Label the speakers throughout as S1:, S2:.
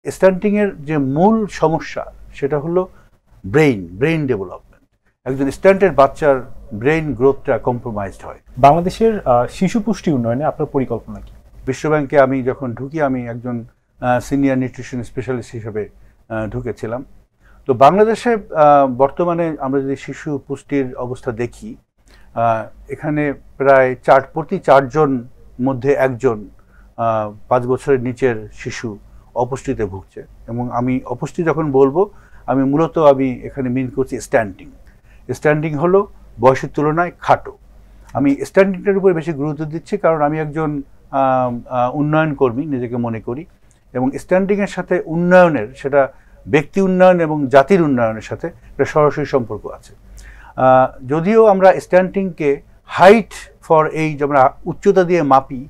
S1: স্টান্টিংয়ের যে মূল সমস্যা সেটা হলো ব্রেইন ডেভেলপমেন্ট। একজন স্টান্টেড বাচ্চার ব্রেইন গ্রোথটা কম্প্রোমাইজড হয়।
S2: বাংলাদেশের শিশু পুষ্টি উন্নয়নে আপনার পরিকল্পনা কি?
S1: বিশ্বব্যাংকে আমি যখন ঢুকি, আমি একজন সিনিয়র নিউট্রিশন স্পেশালিস্ট হিসেবে ঢুকেছিলাম। তো বাংলাদেশে বর্তমানে আমরা যদি শিশু পুষ্টির অবস্থা দেখি, এখানে প্রায় প্রতি 4 জন মধ্যে একজন 5 বছরের নিচের শিশু অপুষ্টিতে ভুগছে। এবং আমি অপুষ্টি যখন বলবো, আমি মূলত এখানে মিন করছি স্ট্যান্ডিং হলো বয়সের তুলনায় খাটো। আমি স্ট্যান্ডিংটার উপরে বেশি গুরুত্ব দিচ্ছি, কারণ আমি একজন উন্নয়ন কর্মী নিজেকে মনে করি, এবং স্ট্যান্ডিংয়ের সাথে উন্নয়নের, সেটা ব্যক্তি উন্নয়ন এবং জাতির উন্নয়নের সাথে একটা সরাসরি সম্পর্ক আছে। যদিও আমরা স্ট্যান্ডিংকে হাইট ফর এইজ আমরা উচ্চতা দিয়ে মাপি,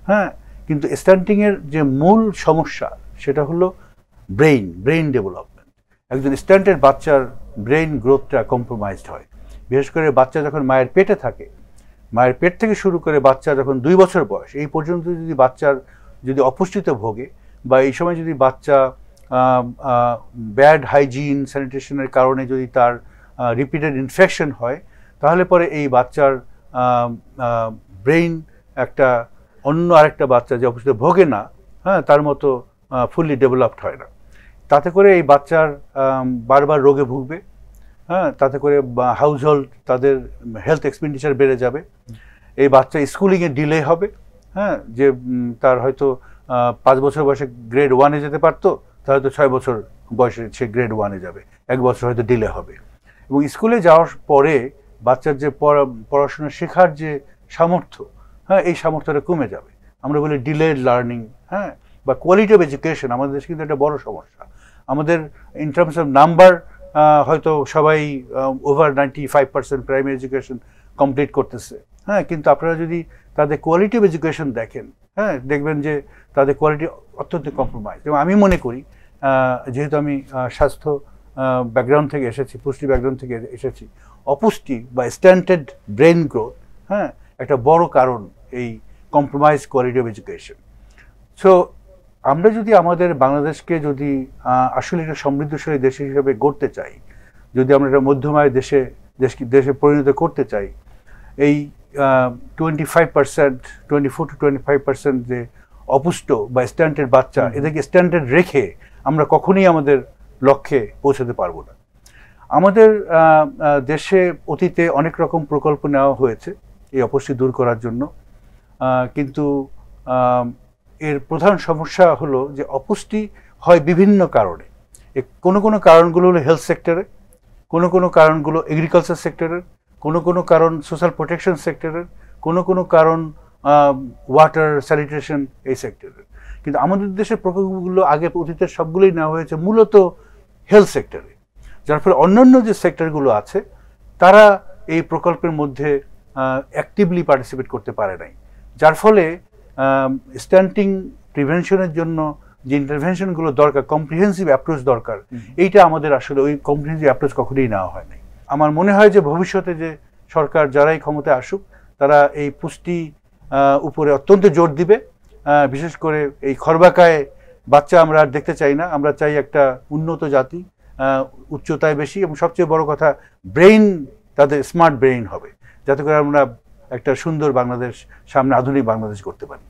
S1: হ্যাঁ, কিন্তু স্ট্যান্ডিংয়ের যে মূল সমস্যা সেটা হলো ব্রেইন ডেভেলপমেন্ট। একজন স্ট্যান্টেড বাচ্চার ব্রেইন গ্রোথটা কম্প্রোমাইজড হয়। বিশেষ করে বাচ্চা যখন মায়ের পেটে থাকে, মায়ের পেট থেকে শুরু করে বাচ্চা যখন 2 বছর বয়স, এই পর্যন্ত যদি বাচ্চার যদি অপুষ্টিতে ভোগে, বা এই সময় যদি বাচ্চা ব্যাড হাইজিন স্যানিটেশনের কারণে যদি তার রিপিটেড ইনফেকশন হয়, তাহলে পরে এই বাচ্চার ব্রেইন একটা অন্য আরেকটা বাচ্চা যে অপুষ্টিতে ভোগে না, হ্যাঁ, তার মতো ফুললি ডেভেলপড হয় না। তাতে করে এই বাচ্চার বারবার রোগে ভুগবে, হ্যাঁ, তাতে করে হাউস হোল্ড তাদের হেলথ এক্সপেন্ডিচার বেড়ে যাবে। এই বাচ্চা স্কুলিংয়ে ডিলে হবে, হ্যাঁ, যে তার হয়তো 5 বছর বয়সে গ্রেড 1-এ যেতে পারতো, তাহলে তো 6 বছর বয়সে সে গ্রেড 1-এ যাবে, 1 বছর হয়তো ডিলে হবে। এবং স্কুলে যাওয়ার পরে বাচ্চার যে পড়াশোনা শেখার যে সামর্থ্য, হ্যাঁ, এই সামর্থ্যটা কমে যাবে। আমরা বলি ডিলেড লার্নিং, হ্যাঁ, বা কোয়ালিটি অফ এডুকেশন আমাদের দেশে কিন্তু একটা বড় সমস্যা। আমাদের ইন টার্মস অফ নাম্বার হয়তো সবাই ওভার 95% প্রাইমারি এডুকেশন কমপ্লিট করতেছে, হ্যাঁ, কিন্তু আপনারা যদি তাদের কোয়ালিটি অফ এডুকেশন দেখেন, হ্যাঁ, দেখবেন যে তাদের কোয়ালিটি অত্যন্ত কম্প্রোমাইজ। এবং আমি মনে করি, যেহেতু আমি স্বাস্থ্য ব্যাকগ্রাউন্ড থেকে এসেছি, পুষ্টি ব্যাকগ্রাউন্ড থেকে এসেছি, অপুষ্টি বা স্ট্যান্টেড ব্রেন গ্রোথ, হ্যাঁ, একটা বড় কারণ এই compromise quality of education. So আমরা যদি আমাদের বাংলাদেশকে যদি আসলে একটা সমৃদ্ধশালী দেশ হিসেবে গড়তে চাই, যদি আমরা একটা মধ্যমায় দেশে পরিণত করতে চাই, এই 24 to 25% যে অপুষ্ট বা স্ট্যান্টেড বাচ্চা, এদেরকে স্ট্যান্টেড রেখে আমরা কখনোই আমাদের লক্ষ্যে পৌঁছাতে পারবো না। আমাদের দেশে অতীতে অনেক রকম প্রকল্প নেওয়া হয়েছে এই অপুষ্টি দূর করার জন্য, কিন্তু এর প্রধান সমস্যা হলো যে অপুষ্টি হয় বিভিন্ন কারণে। কোনো কারণগুলো হলো হেলথ সেক্টরে, কোনো কারণগুলো এগ্রিকালচার সেক্টরের, কোনো কারণ সোশ্যাল প্রোটেকশন সেক্টরের, কোনো কারণ ওয়াটার স্যানিটেশন এই সেক্টরের। কিন্তু আমাদের দেশের প্রকল্পগুলো আগে অতীতের সবগুলোই নেওয়া হয়েছে মূলত হেলথ সেক্টরে, যার ফলে অন্যান্য যে সেক্টরগুলো আছে তারা এই প্রকল্পের মধ্যে অ্যাক্টিভলি পার্টিসিপেট করতে পারে নাই। যার ফলে স্ট্যান্টিং প্রিভেনশনের জন্য যে ইন্টারভেনশনগুলো দরকার, কম্প্রিহেন্সিভ অ্যাপ্রোচ দরকার, এইটা আমাদের আসলে ওই কম্প্রিহেন্সিভ অ্যাপ্রোচ কখনোই নেওয়া হয় নাই। আমার মনে হয় যে ভবিষ্যতে যে সরকার যারাই ক্ষমতায় আসুক, তারা এই পুষ্টি উপরে অত্যন্ত জোর দিবে। বিশেষ করে এই খরবাকায় বাচ্চা আমরা আর দেখতে চাই না। আমরা চাই একটা উন্নত জাতি, উচ্চতায় বেশি, এবং সবচেয়ে বড় কথা ব্রেইন, তাদের স্মার্ট ব্রেইন হবে, যাতে করে আমরা একটা সুন্দর বাংলাদেশ, সামনে আধুনিক বাংলাদেশ করতে পারি।